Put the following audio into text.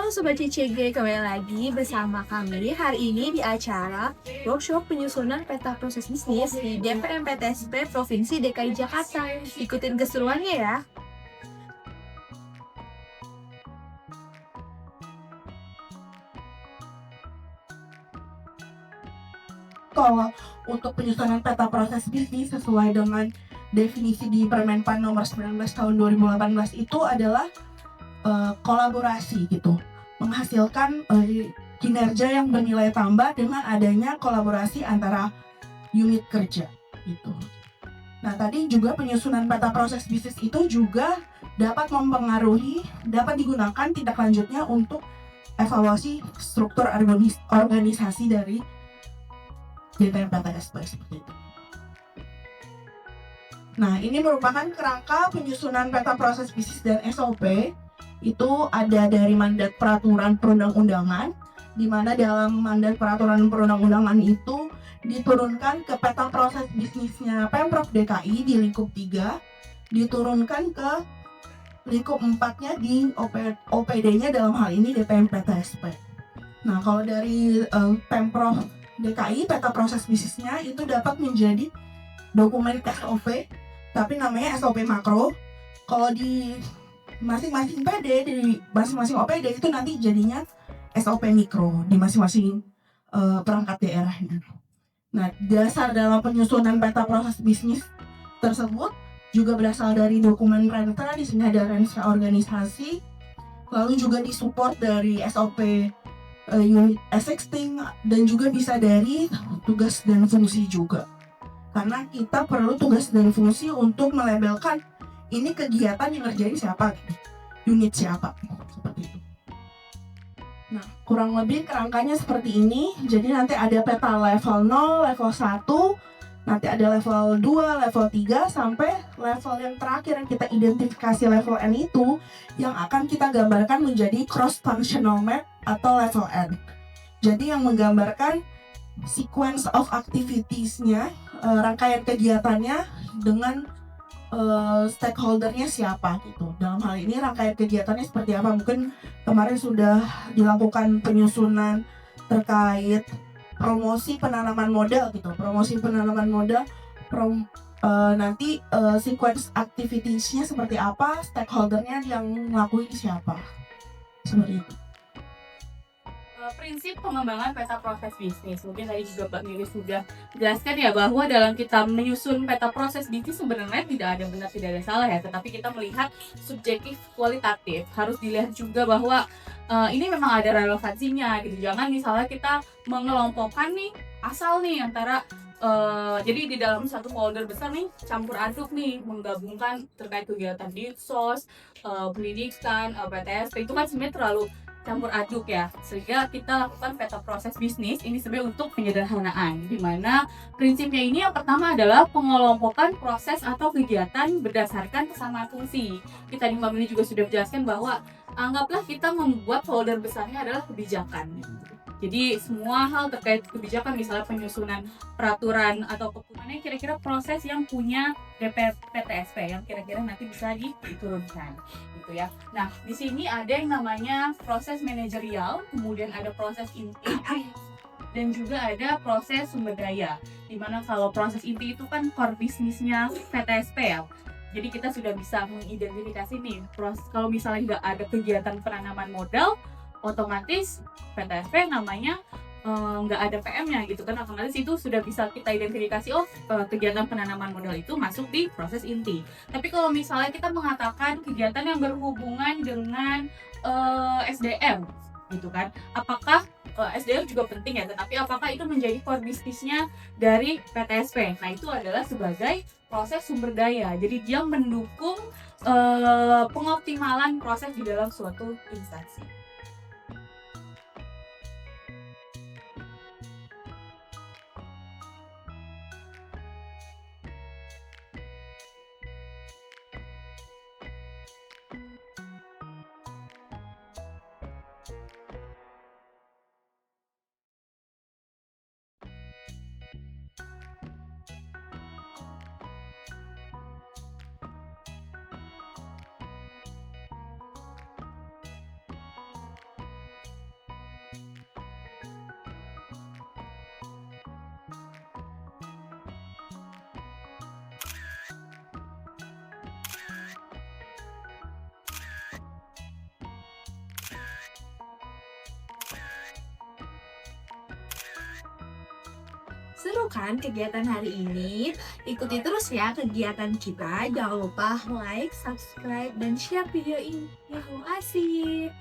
Halo Sobat CCG, kembali lagi bersama kami hari ini di acara workshop penyusunan peta proses bisnis di DPMPTSP Provinsi DKI Jakarta. Ikutin keseruannya ya. Kalau untuk penyusunan peta proses bisnis sesuai dengan definisi di Permenpan nomor 19 tahun 2018 itu adalah kolaborasi gitu, menghasilkan kinerja yang bernilai tambah dengan adanya kolaborasi antara unit kerja gitu. Nah, tadi juga penyusunan peta proses bisnis itu juga dapat mempengaruhi, dapat digunakan tindak lanjutnya untuk evaluasi struktur organisasi dari DPMPTSP seperti itu. Nah, ini merupakan kerangka penyusunan peta proses bisnis dan SOP. Itu ada dari mandat peraturan perundang-undangan, di mana dalam mandat peraturan perundang-undangan itu diturunkan ke peta proses bisnisnya Pemprov DKI di lingkup 3, diturunkan ke lingkup 4-nya di OPD-nya dalam hal ini DPMPTSP. Nah, kalau dari Pemprov DKI, peta proses bisnisnya itu dapat menjadi dokumen SOP, tapi namanya SOP makro. Kalau di masing-masing PD, di masing-masing OPD itu nanti jadinya SOP mikro di masing-masing perangkat daerahnya. Nah, dasar dalam penyusunan peta proses bisnis tersebut juga berasal dari dokumen renta, di sini ada renta organisasi, lalu juga disupport dari SOP unit existing, dan juga bisa dari tugas dan fungsi juga. Karena kita perlu tugas dan fungsi untuk melabelkan ini kegiatan yang ngerjain siapa, unit siapa, seperti itu. Nah, kurang lebih kerangkanya seperti ini. Jadi nanti ada peta level 0, level 1, nanti ada level 2, level 3, sampai level yang terakhir yang kita identifikasi level N itu yang akan kita gambarkan menjadi cross-functional map atau level N. Jadi yang menggambarkan sequence of activities-nya, rangkaian kegiatannya dengan stakeholder-nya siapa gitu. Dalam hal ini rangkaian kegiatannya seperti apa? Mungkin kemarin sudah dilakukan penyusunan terkait promosi penanaman modal gitu. Promosi penanaman modal, nanti sequence activities-nya seperti apa, stakeholder-nya yang ngelakuin siapa. Seperti itu. Prinsip pengembangan peta proses bisnis. Mungkin tadi juga Mbak Miri sudah jelaskan ya bahwa dalam kita menyusun peta proses bisnis sebenarnya tidak ada benar tidak ada salah ya, tetapi kita melihat subjektif kualitatif. Harus dilihat juga bahwa ini memang ada relevansinya gitu. Jangan misalnya kita mengelompokkan nih asal nih antara jadi di dalam satu folder besar nih campur aduk nih, menggabungkan terkait kegiatan dinsos, pendidikan, PTSP itu kan sebenarnya terlalu campur aduk ya, sehingga kita lakukan peta proses bisnis ini sebenarnya untuk penyederhanaan, di mana prinsipnya ini yang pertama adalah pengelompokan proses atau kegiatan berdasarkan kesamaan fungsi. Kita di Mbak Mili juga sudah menjelaskan bahwa anggaplah kita membuat folder besarnya adalah kebijakan. Jadi semua hal terkait kebijakan, misalnya penyusunan peraturan atau keputusannya, kira-kira proses yang punya DPPTSP yang kira-kira nanti bisa diturunkan, gitu ya. Nah, di sini ada yang namanya proses manajerial, kemudian ada proses inti, dan juga ada proses sumber daya. Dimana kalau proses inti itu kan core bisnisnya PTSP ya. Jadi kita sudah bisa mengidentifikasi nih, kalau misalnya nggak ada kegiatan penanaman modal, otomatis PTSP namanya nggak ada PM-nya gitu kan, otomatis itu sudah bisa kita identifikasi, kegiatan penanaman modal itu masuk di proses inti. Tapi kalau misalnya kita mengatakan kegiatan yang berhubungan dengan SDM gitu kan, apakah SDM juga penting ya, tetapi apakah itu menjadi core bisnisnya dari PTSP? Nah, itu adalah sebagai proses sumber daya. Jadi dia mendukung pengoptimalan proses di dalam suatu instansi. Seru kan kegiatan hari ini? Ikuti terus ya kegiatan kita. Jangan lupa like, subscribe, dan share video ini. Terima kasih.